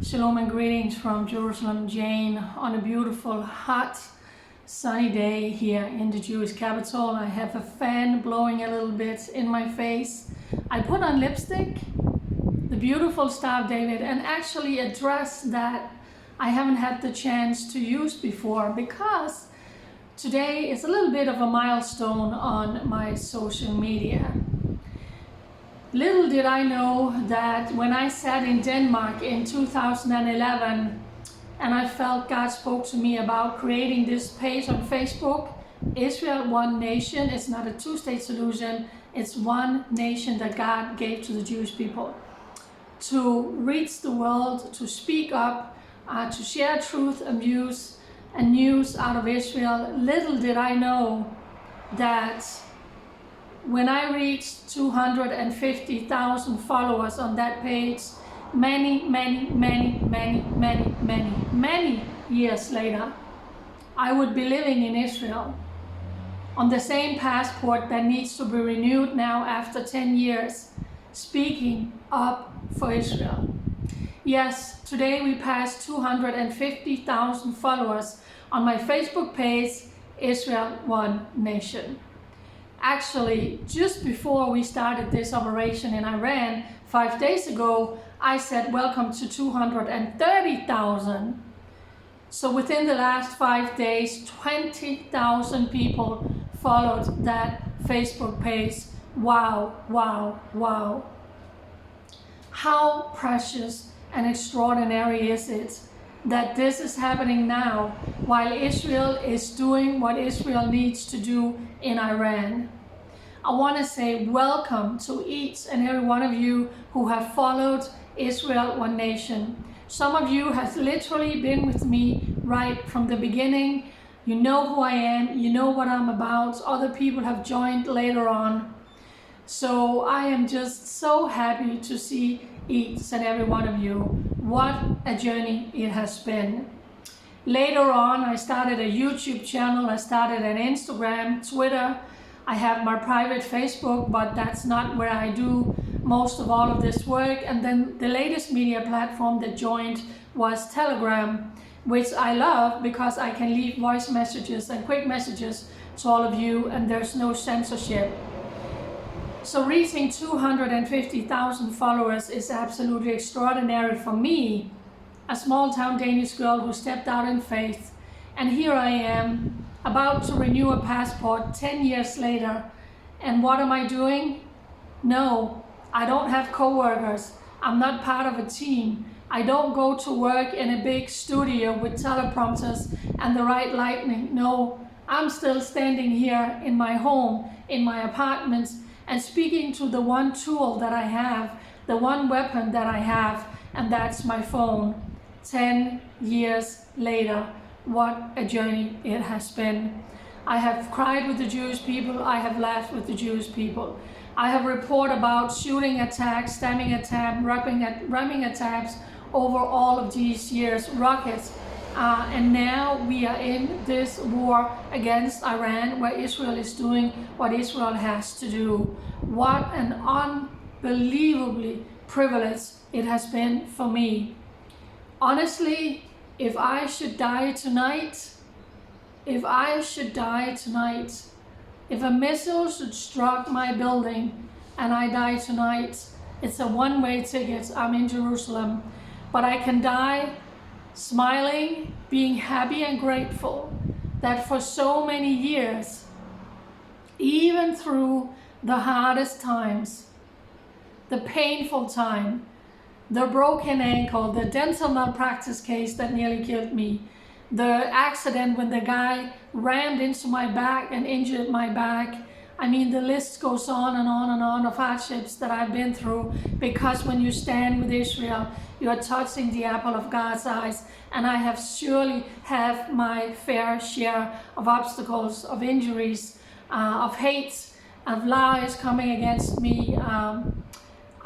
Shalom and greetings from Jerusalem, Jane, on a beautiful, hot, sunny day here in the Jewish capital. I have a fan blowing a little bit in my face. I put on lipstick, the beautiful Star of David, and actually a dress that I haven't had the chance to use before because today is a little bit of a milestone on my social media. Little did I know that when I sat in Denmark in 2011 and I felt God spoke to me about creating this page on Facebook, Israel One Nation. It's not a two-state solution, it's one nation that God gave to the Jewish people to reach the world, to speak up, to share truth and news out of Israel. Little did I know that when I reached 250,000 followers on that page, many years later, I would be living in Israel on the same passport that needs to be renewed now after 10 years, speaking up for Israel. Yes, today we passed 250,000 followers on my Facebook page, Israel One Nation. Actually, just before we started this operation in Iran 5 days ago, I said welcome to 230,000. So within the last 5 days, 20,000 people followed that Facebook page. Wow, wow, wow. How precious and extraordinary is it that this is happening now while Israel is doing what Israel needs to do in Iran. I want to say welcome to each and every one of you who have followed Israel One Nation. Some of you have literally been with me right from the beginning. You know who I am, you know what I'm about. Other people have joined later on. So I am just so happy to see each and every one of you. What a journey it has been. Later on, I started a YouTube channel, I started an Instagram, Twitter. I have my private Facebook, but that's not where I do most of all of this work. And then the latest media platform that joined was Telegram, which I love because I can leave voice messages and quick messages to all of you, and there's no censorship. So reaching 250,000 followers is absolutely extraordinary for me, a small town Danish girl who stepped out in faith. And here I am, about to renew a passport 10 years later. And what am I doing? No, I don't have co-workers. I'm not part of a team. I don't go to work in a big studio with teleprompters and the right lighting. No, I'm still standing here in my home, in my apartment, and speaking to the one tool that I have, the one weapon that I have, and that's my phone. 10 years later, what a journey it has been. I have cried with the Jewish people, I have laughed with the Jewish people. I have reported about shooting attacks, stabbing attacks, ramming attacks over all of these years, rockets. And now we are in this war against Iran, where Israel is doing what Israel has to do. What an unbelievably privilege it has been for me. Honestly, if I should die tonight, if a missile should strike my building and I die tonight, it's a one-way ticket. I'm in Jerusalem. But I can die smiling, being happy and grateful that for so many years, even through the hardest times, the painful time, the broken ankle, the dental malpractice case that nearly killed me, the accident when the guy rammed into my back and injured my back. I mean, the list goes on and on and on of hardships that I've been through, because when you stand with Israel, you are touching the apple of God's eyes. And I have surely have my fair share of obstacles, of injuries, of hate, of lies coming against me.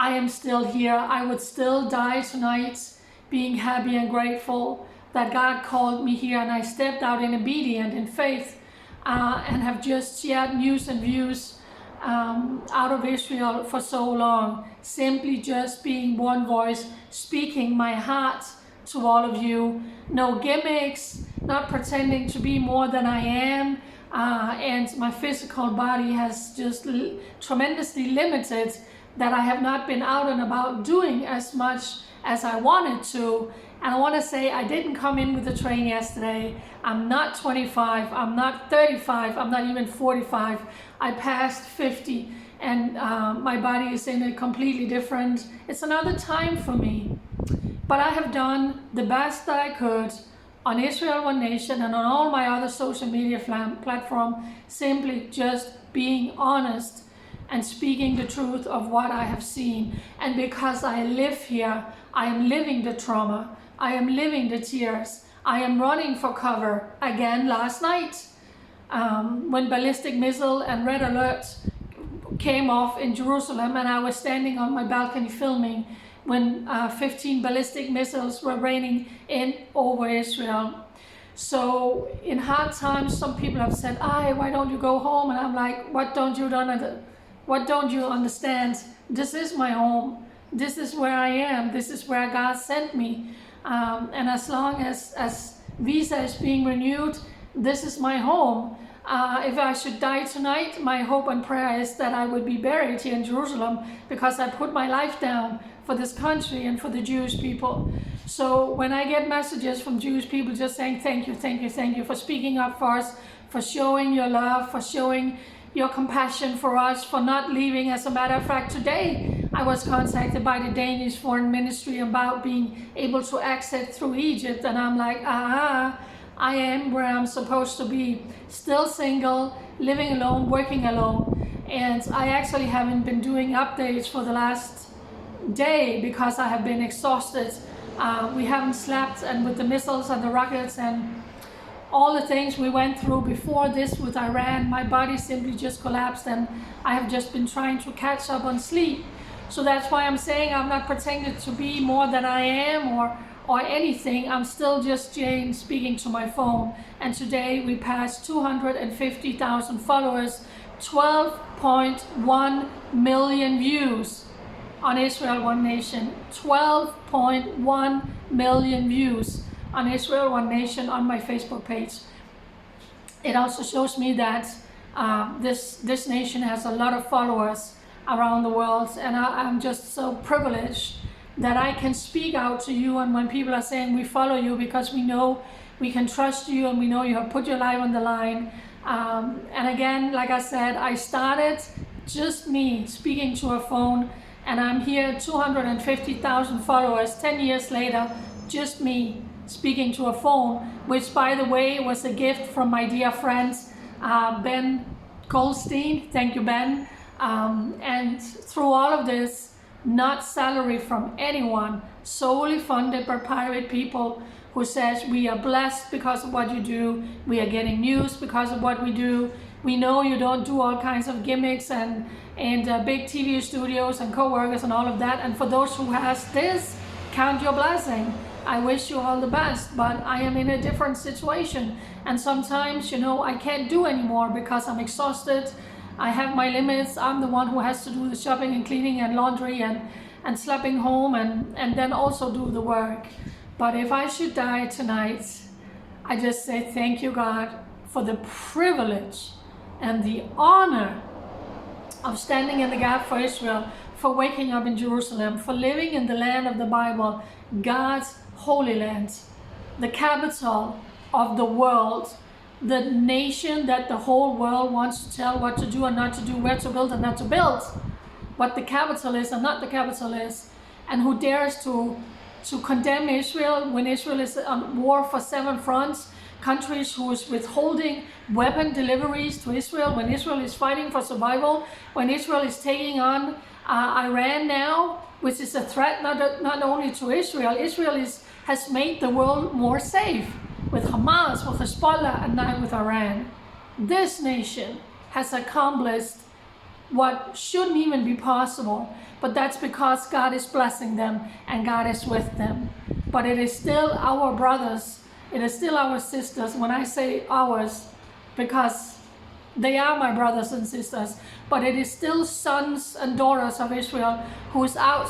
I am still here. I would still die tonight being happy and grateful that God called me here, and I stepped out in obedience and faith and have just shared news and views out of Israel for so long, simply just being one voice, speaking my heart to all of you. No gimmicks, not pretending to be more than I am. And my physical body has just tremendously limited that I have not been out and about doing as much as I wanted to. And I want to say I didn't come in with the train yesterday. I'm not 25, I'm not 35, I'm not even 45. I passed 50 and my body is in a completely different, it's another time for me. But I have done the best that I could on Israel One Nation and on all my other social media platforms, simply just being honest and speaking the truth of what I have seen. And because I live here, I am living the trauma. I am living the tears. I am running for cover again last night when ballistic missile and red alert came off in Jerusalem, and I was standing on my balcony filming when 15 ballistic missiles were raining in over Israel. So in hard times, some people have said, why don't you go home? And I'm like, what don't you understand? This is my home. This is where I am. This is where God sent me. And as long as visa is being renewed, this is my home. If I should die tonight, my hope and prayer is that I would be buried here in Jerusalem, because I put my life down for this country and for the Jewish people. So when I get messages from Jewish people just saying thank you, thank you, thank you for speaking up for us, for showing your love, for showing your compassion for us, for not leaving. As a matter of fact, today I was contacted by the Danish Foreign Ministry about being able to exit through Egypt, and I'm like, I am where I'm supposed to be, still single, living alone, working alone. And I actually haven't been doing updates for the last day because I have been exhausted. We haven't slept, and with the missiles and the rockets and all the things we went through before this with Iran, my body simply just collapsed, and I have just been trying to catch up on sleep. So that's why I'm saying I'm not pretending to be more than I am or anything. I'm still just Jane speaking to my phone. And today we passed 250,000 followers, 12.1 million views on Israel One Nation, 12.1 million views on Israel One Nation on my Facebook page. It also shows me that this nation has a lot of followers around the world, and I'm just so privileged that I can speak out to you. And when people are saying we follow you because we know we can trust you and we know you have put your life on the line. And again, like I said, I started just me speaking to a phone, and I'm here 250,000 followers 10 years later, just me speaking to a phone, which by the way was a gift from my dear friend Ben Goldstein. Thank you, Ben. And through all of this, not salary from anyone, solely funded by private people who says we are blessed because of what you do, we are getting news because of what we do, we know you don't do all kinds of gimmicks and big TV studios and co-workers and all of that. And for those who has this, count your blessing. I wish you all the best, but I am in a different situation, and sometimes I can't do anymore because I'm exhausted. I have my limits. I'm the one who has to do the shopping and cleaning and laundry and slapping home and then also do the work. But if I should die tonight, I just say thank you, God, for the privilege and the honor of standing in the gap for Israel, for waking up in Jerusalem, for living in the land of the Bible, God's Holy Land, the capital of the world, the nation that the whole world wants to tell what to do and not to do, where to build and not to build, what the capital is and not the capital is, and who dares to condemn Israel when Israel is on war for 7 fronts, countries who is withholding weapon deliveries to Israel when Israel is fighting for survival, when Israel is taking on Iran now, which is a threat not only to Israel. Israel has made the world more safe with Hamas, with Hezbollah, and now with Iran. This nation has accomplished what shouldn't even be possible, but that's because God is blessing them and God is with them. But it is still our brothers, it is still our sisters. When I say ours, because they are my brothers and sisters, but it is still sons and daughters of Israel who is out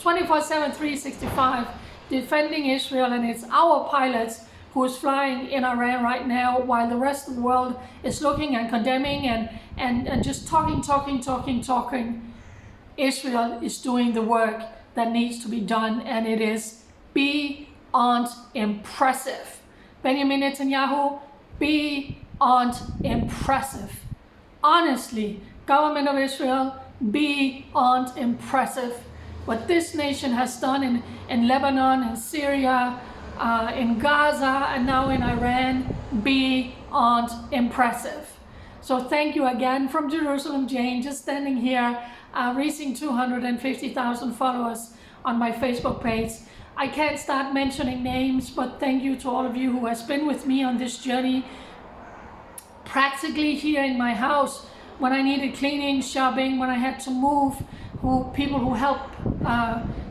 24/7, 365, defending Israel, and it's our pilots who is flying in Iran right now while the rest of the world is looking and condemning and just talking. Israel is doing the work that needs to be done, and it is beyond impressive. Benjamin Netanyahu, beyond impressive. Honestly, government of Israel, beyond impressive. What this nation has done in Lebanon, in Syria, in Gaza, and now in Iran, beyond impressive. So thank you again from Jerusalem, Jane, just standing here, reaching 250,000 followers on my Facebook page. I can't start mentioning names, but thank you to all of you who has been with me on this journey, practically here in my house, when I needed cleaning, shopping, when I had to move, people who help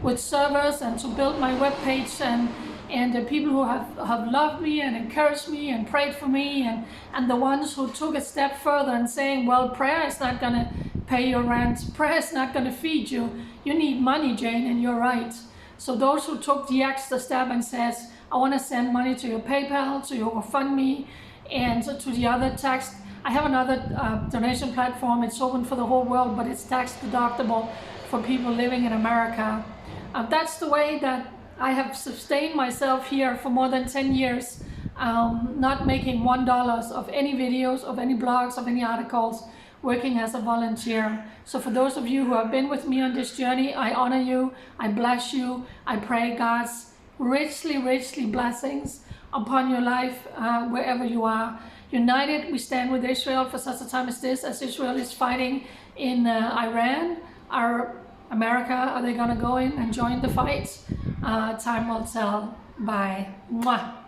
with servers and to build my webpage, and the people who have loved me and encouraged me and prayed for me, and the ones who took a step further and saying, well, prayer is not going to pay your rent, prayer is not going to feed you, you need money, Jane, and you're right. So those who took the extra step and says, I want to send money to your PayPal, to your GoFundMe, and to the other tax. I have another donation platform. It's open for the whole world, but it's tax deductible for people living in America. That's the way that I have sustained myself here for more than 10 years, not making $1 of any videos, of any blogs, of any articles, working as a volunteer. So for those of you who have been with me on this journey, I honor you, I bless you, I pray God's richly blessings upon your life wherever you are. United, we stand with Israel for such a time as this, as Israel is fighting in Iran. America, are they gonna go in and join the fight? Time will tell. Bye. Mwah.